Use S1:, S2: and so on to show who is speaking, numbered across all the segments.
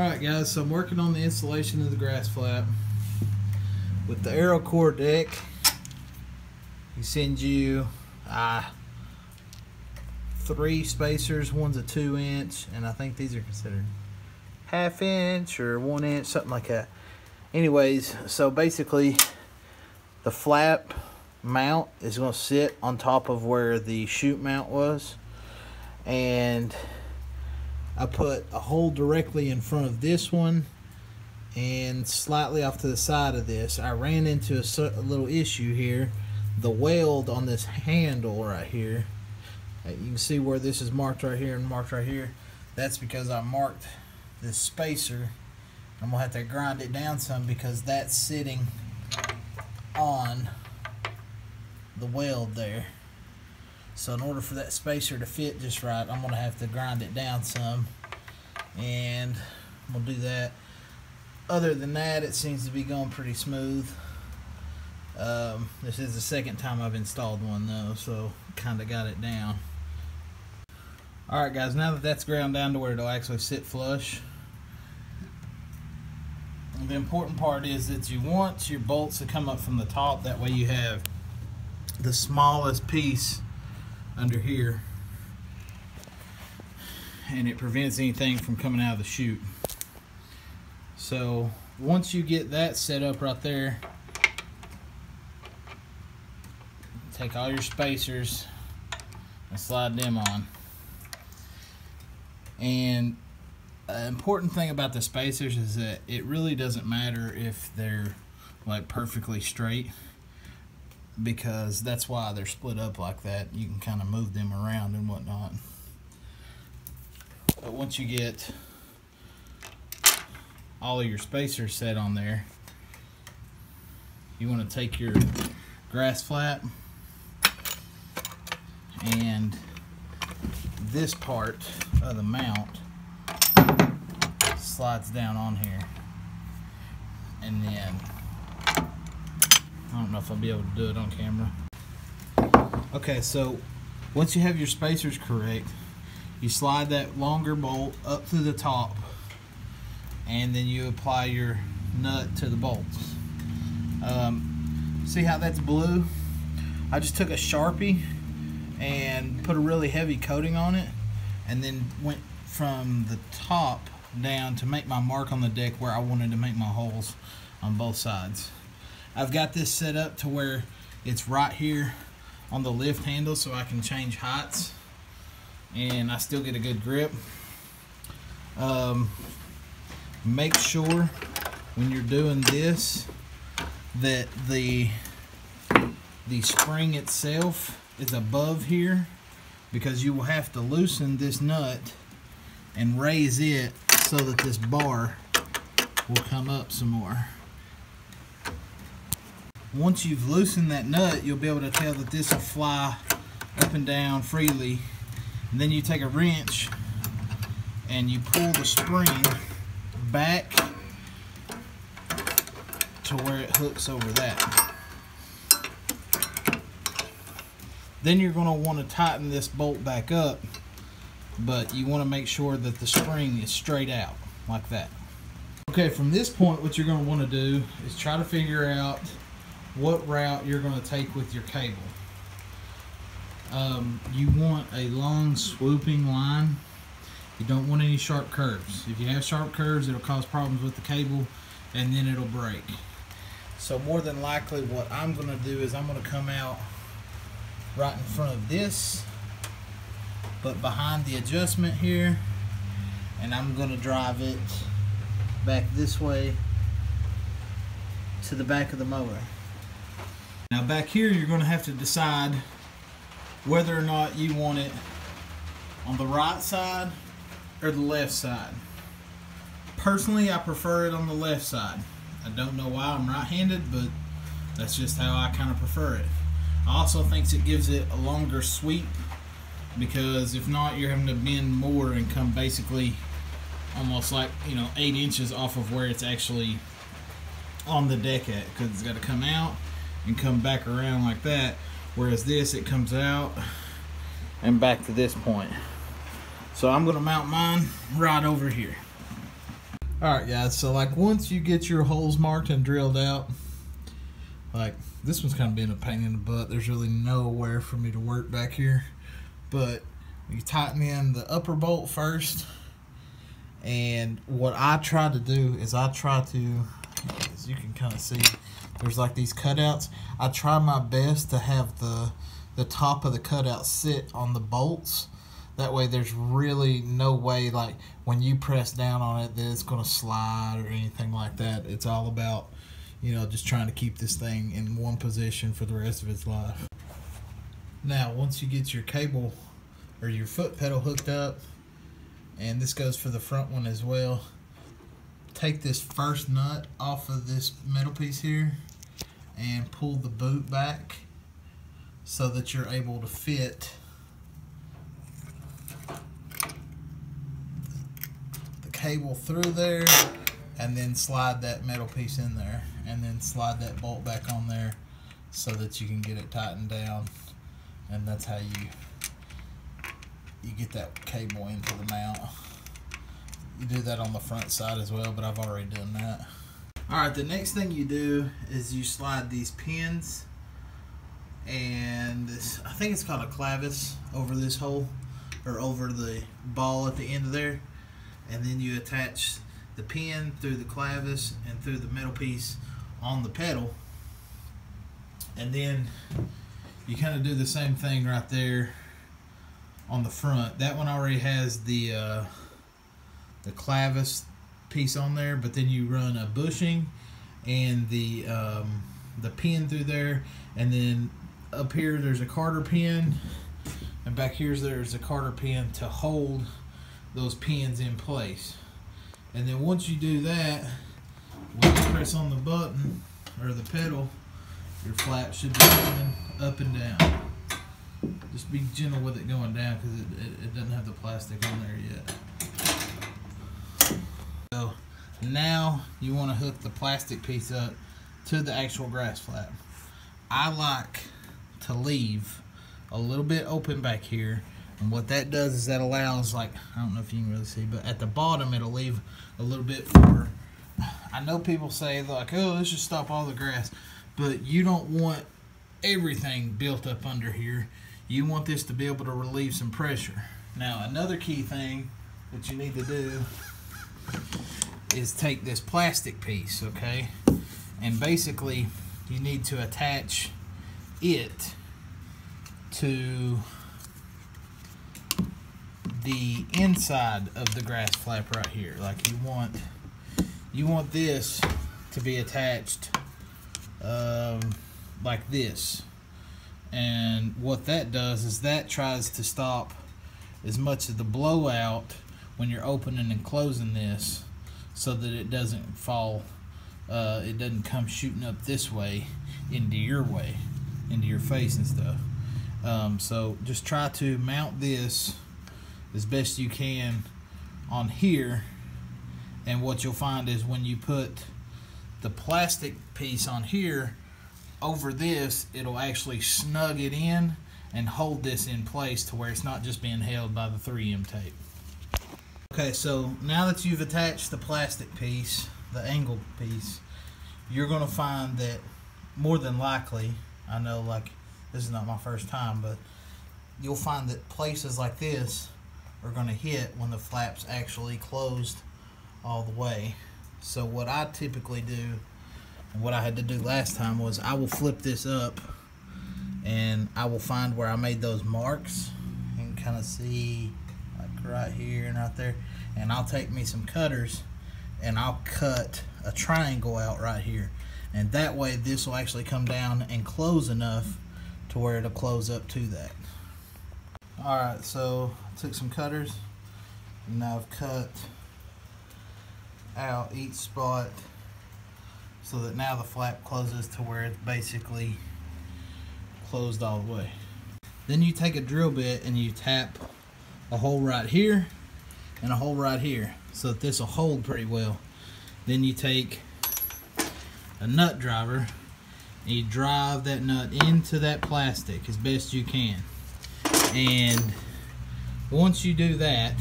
S1: Alright guys, so I'm working on the installation of the grass flap. With the aerocore deck, he sends you 3 spacers. One's a 2-inch, and I think these are considered 1/2 inch or 1 inch, something like that. Anyways, so basically the flap mount is going to sit on top of where the chute mount was, and I put a hole directly in front of this one and slightly off to the side of this. I ran into a little issue here. The weld on this handle right here, you can see where this is marked right here and marked right here. That's because I marked this spacer. I'm going to have to grind it down some because that's sitting on the weld there. So in order for that spacer to fit just right, I'm going to have to grind it down some, and I'm going to do that. Other than that, it seems to be going pretty smooth. This is the second time I've installed one though, so kind of got it down. Alright guys, now that that's ground down to where it'll actually sit flush, the important part is that you want your bolts to come up from the top. That way you have the smallest piece under here, and it prevents anything from coming out of the chute. So once you get that set up right there, take all your spacers and slide them on. And an important thing about the spacers is that it really doesn't matter if they're like perfectly straight, because that's why they're split up like that. You can kind of move them around and whatnot. But once you get all of your spacers set on there, you want to take your grass flap, and this part of the mount slides down on here, and then I don't know if I'll be able to do it on camera. Okay, so once you have your spacers correct, you slide that longer bolt up through the top, and then you apply your nut to the bolts. See how that's blue? I just took a Sharpie and put a really heavy coating on it, and then went from the top down to make my mark on the deck where I wanted to make my holes on both sides. I've got this set up to where it's right here on the lift handle, so I can change heights and I still get a good grip. Make sure when you're doing this that the spring itself is above here, because you will have to loosen this nut and raise it so that this bar will come up some more. Once you've loosened that nut, you'll be able to tell that this will fly up and down freely. And then you take a wrench and you pull the spring back to where it hooks over that. Then you're going to want to tighten this bolt back up, but you want to make sure that the spring is straight out like that. Okay, from this point, what you're going to want to do is try to figure out what route you're going to take with your cable. You want a long swooping line. You don't want any sharp curves. If you have sharp curves, it'll cause problems with the cable, and then it'll break. So more than likely what I'm going to do is I'm going to come out right in front of this, but behind the adjustment here, and I'm going to drive it back this way to the back of the mower. Now back here, you're going to have to decide whether or not you want it on the right side or the left side. Personally, I prefer it on the left side. I don't know why, I'm right-handed, but that's just how I kind of prefer it. I also think it gives it a longer sweep, because if not, you're having to bend more and come basically almost like, 8 inches off of where it's actually on the deck at, because it's got to come out and come back around like that, whereas this, it comes out and back to this point. So I'm going to mount mine right over here. Alright guys, so like once you get your holes marked and drilled out, like this one's kind of being a pain in the butt. There's really nowhere for me to work back here. But you tighten in the upper bolt first. And what I try to do is as you can kind of see, there's like these cutouts. I try my best to have the top of the cutout sit on the bolts. That way there's really no way, like when you press down on it, that it's going to slide or anything like that. It's all about, you know, just trying to keep this thing in one position for the rest of its life. Now, once you get your cable or your foot pedal hooked up, and this goes for the front one as well, take this first nut off of this metal piece here and pull the boot back so that you're able to fit cable through there, and then slide that metal piece in there, and then slide that bolt back on there so that you can get it tightened down. And that's how you get that cable into the mount. You do that on the front side as well, but I've already done that. Alright, the next thing you do is you slide these pins, and this, I think it's called a clavis, over this hole, or over the ball at the end of there. And then you attach the pin through the clavis and through the metal piece on the pedal. And then you kind of do the same thing right there on the front. That one already has the clavis piece on there, but then you run a bushing and the pin through there, and then up here there's a Carter pin, and back here there's a Carter pin to hold those pins in place. And then once you do that, when you press on the button or the pedal, your flap should be going up and down. Just be gentle with it going down because it doesn't have the plastic on there yet. So now you want to hook the plastic piece up to the actual grass flap. I like to leave a little bit open back here. And what that does is that allows, like, I don't know if you can really see, but at the bottom it'll leave a little bit for, I know people say like, oh, let's just stop all the grass, but you don't want everything built up under here. You want this to be able to relieve some pressure. Now, another key thing that you need to do is take this plastic piece, okay? And basically you need to attach it to the inside of the grass flap right here. Like you want this to be attached like this. And what that does is that tries to stop as much of the blowout when you're opening and closing this, so that it doesn't fall, it doesn't come shooting up this way into your face and stuff. So just try to mount this as best you can on here, and what you'll find is when you put the plastic piece on here over this, it'll actually snug it in and hold this in place to where it's not just being held by the 3M tape. Okay, so now that you've attached the plastic piece, the angle piece, you're going to find that more than likely, I know like this is not my first time, but you'll find that places like this are going to hit when the flap's actually closed all the way. So what I typically do, and what I had to do last time, was I will flip this up and I will find where I made those marks. You can kind of see like right here and right there, and I'll take me some cutters and I'll cut a triangle out right here, and that way this will actually come down and close enough to where it'll close up to that. Alright, so I took some cutters and now I've cut out each spot so that now the flap closes to where it's basically closed all the way. Then you take a drill bit and you tap a hole right here and a hole right here so that this will hold pretty well. Then you take a nut driver and you drive that nut into that plastic as best you can. And once you do that,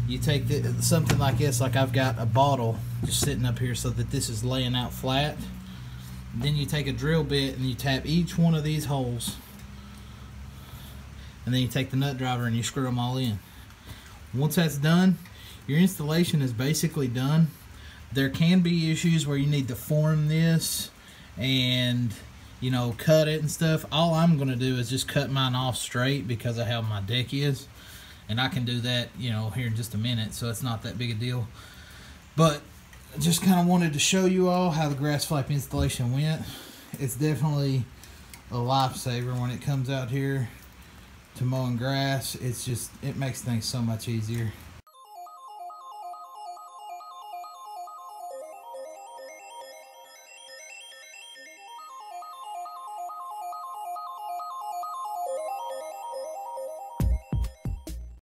S1: you take something like this, like I've got a bottle just sitting up here so that this is laying out flat. Then you take a drill bit and you tap each one of these holes, and then you take the nut driver and you screw them all in. Once that's done, your installation is basically done. There can be issues where you need to form this and, you know, cut it and stuff. All I'm going to do is just cut mine off straight because of how my deck is, and I can do that, you know, here in just a minute, so it's not that big a deal. But I just kind of wanted to show you all how the grass flap installation went. It's definitely a lifesaver when it comes out here to mowing grass. It's just, it makes things so much easier.